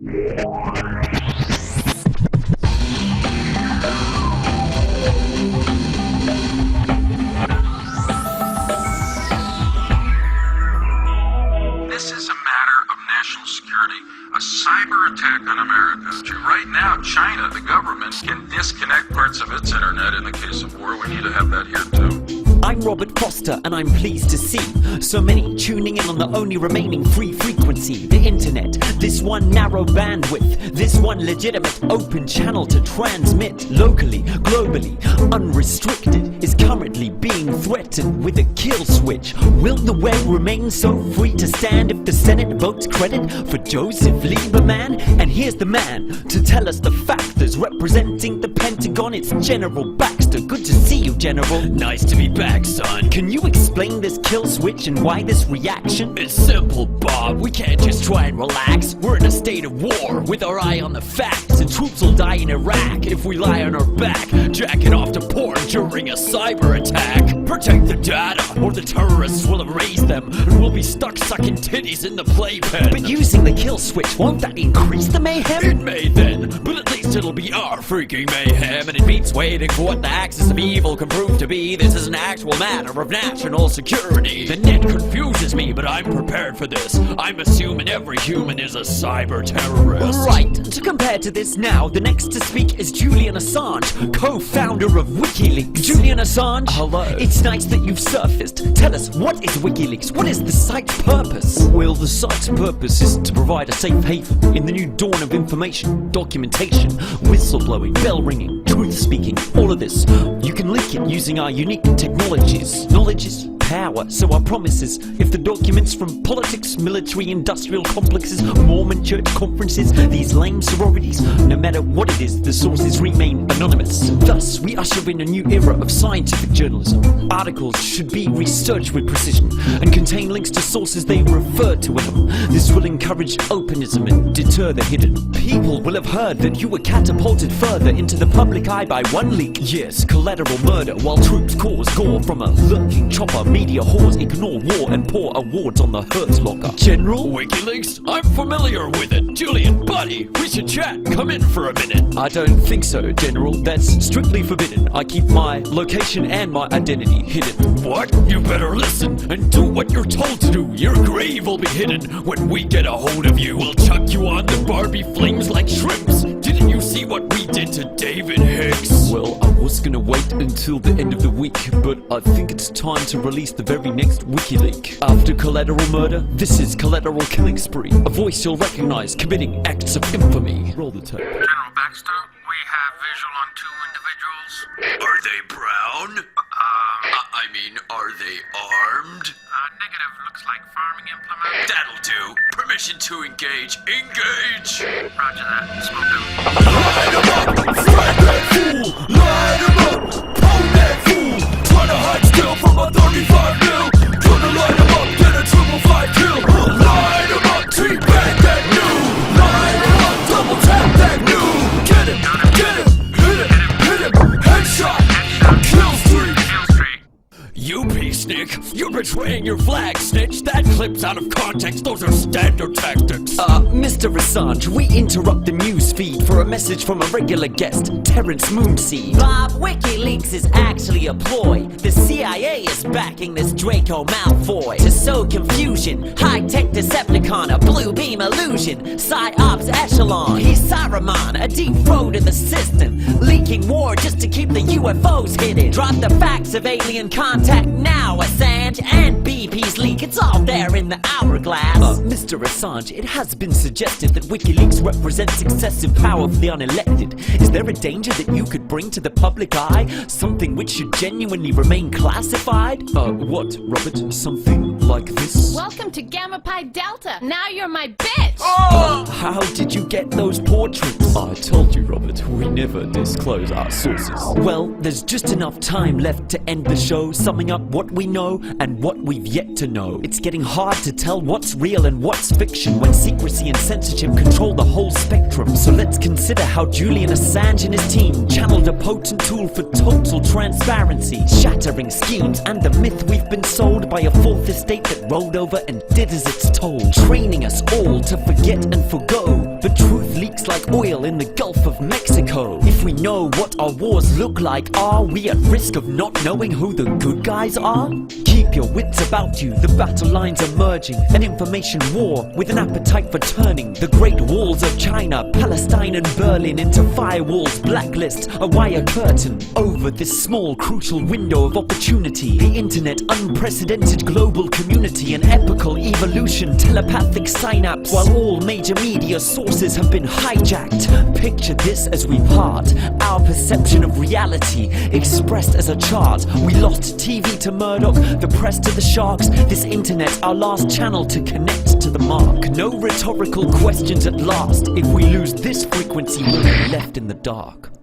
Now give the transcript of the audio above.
This is a matter of national security, a cyber attack on America. Right now, China, the government, can disconnect parts of its internet. In the case of war, we need to have that here too. I'm Robert Foster, and I'm pleased to see so many tuning in on the only remaining free frequency, the internet. This one narrow bandwidth, this one legitimate open channel to transmit locally, globally, unrestricted, is currently being threatened with a kill switch. Will the web remain so free to stand if the Senate votes credit for Joseph Lieberman? And here's the man to tell us the factors representing the Pentagon. It's General Baxter. Good to see you, General. Nice to be back, son. Can you explain this kill switch and why this reaction? It's simple, Bob. We can't just try and relax. We're in a state of war with our eye on the facts. And troops will die in Iraq if we lie on our back, jacking off to porn during a cyber attack. Protect the data or the terrorists will erase them, and we'll be stuck sucking titties in the playpen. But using the kill switch, won't that increase the mayhem? It may then, but at least it'll be our freaking mayhem, and it beats waiting for what the axis of evil can prove to be. This is an actual matter of national security. The net confuses me, but I'm prepared for this. I'm assuming every human is a cyber terrorist. Right, to compare to this now, the next to speak is Julian Assange, co-founder of WikiLeaks. Julian Assange, hello. It's nice that you've surfaced. Tell us, what is WikiLeaks? What is the site's purpose? Well, the site's purpose is to provide a safe haven in the new dawn of information, documentation, whistleblowing, bell ringing, truth speaking, all of this. You can link it using our unique technologies. Knowledge is power, so our promise is, if the documents from politics, military, industrial complexes, Mormon church conferences, these lame sororities, no matter what it is, the sources remain anonymous. Thus, we usher in a new era of scientific journalism. Articles should be researched with precision and contain links to sources they refer to in them. This will encourage openism and deter the hidden. People will have heard that you were catapulted further into the public eye by one leak. Yes, collateral murder, while troops cause gore from a lurking chopper. Media whores ignore war and pour awards on the hurt locker. General? WikiLeaks? I'm familiar with it. Julian, buddy, we should chat. Come in for a minute. I don't think so, General. That's strictly forbidden. I keep my location and my identity hidden. What? You better listen and do what you're told to do. Your grave will be hidden when we get a hold of you. We'll chuck you on the Barbie flames like shrimps. Didn't you see what we did to David Hicks? Well, I was gonna wait until the end of the week, but I think it's time to release the very next WikiLeaks. After collateral murder, this is collateral killing spree. A voice you'll recognize committing acts of infamy. Roll the tape. General Baxter, we have visual on two individuals. Are they brown? Are they armed? Negative. Looks like farming implements. That'll do. Permission to engage. Engage! Roger that. Smoke them. Light 'em up! Frag that fool! Light 'em up! Pwn that fool! Try to hide still from a 35 mil! Gonna light 'em up, get a 555 kill! Light 'em up, teabag that new! Light 'em up, double tap that new! Get him! Get him! Hit him! Hit him! Headshot! Kill streak! You peacenik! You're betraying your flag, snitch! That clip's out of context, those are standard tactics! Mr. Assange, we interrupt the news feed for a message from a regular guest, Terrence Moonseed. Bob, WikiLeaks is actually a ploy. The CIA is backing this Draco Malfoy to sow confusion. High-tech Decepticon, a blue beam illusion. PsyOps echelon, he's Saruman, a deep throat in the system. Leaking war just to keep the UFOs hidden. Drop the facts of alien contact now, Assange, and BP's leak. It's all there in the hourglass. Mr. Assange, it has been suggested that WikiLeaks represents excessive power for the unelected. Is there a danger that you could bring to the public eye something which should genuinely remain classified? What, Robert? Something like this? Welcome to Gamma Pi Delta. Now you're my bitch. How did you get those portraits? I told you, Robert, we never disclose our sources. Well, there's just enough time left to end the show, summing up what we know and what we've yet to know. It's getting hard to tell what's real and what's fiction when secrecy and censorship control the whole spectrum. So let's consider how Julian Assange and his team channeled a potent tool for total transparency, shattering schemes and the myth we've been sold by a fourth estate that rolled over and did as it's told, training us all to forget and forgo The truth leaks like oil in the Gulf of Mexico. If we know what our wars look like, are we at risk of not knowing who the good guys are? Keep your wits about you, the battle lines emerging. An information war with an appetite for turning the great walls of China, Palestine and Berlin into firewalls, blacklist, a wire curtain over this small crucial window of opportunity. The internet, unprecedented global community, an epical evolution, telepathic synapse, while all major media sources have been hijacked. Picture this as we part, our perception of reality expressed as a chart. We lost TV to Murdoch, the press to the sharks, this internet our last channel to connect to the mark. No rhetorical questions at last. If we lose this frequency, we'll be left in the dark.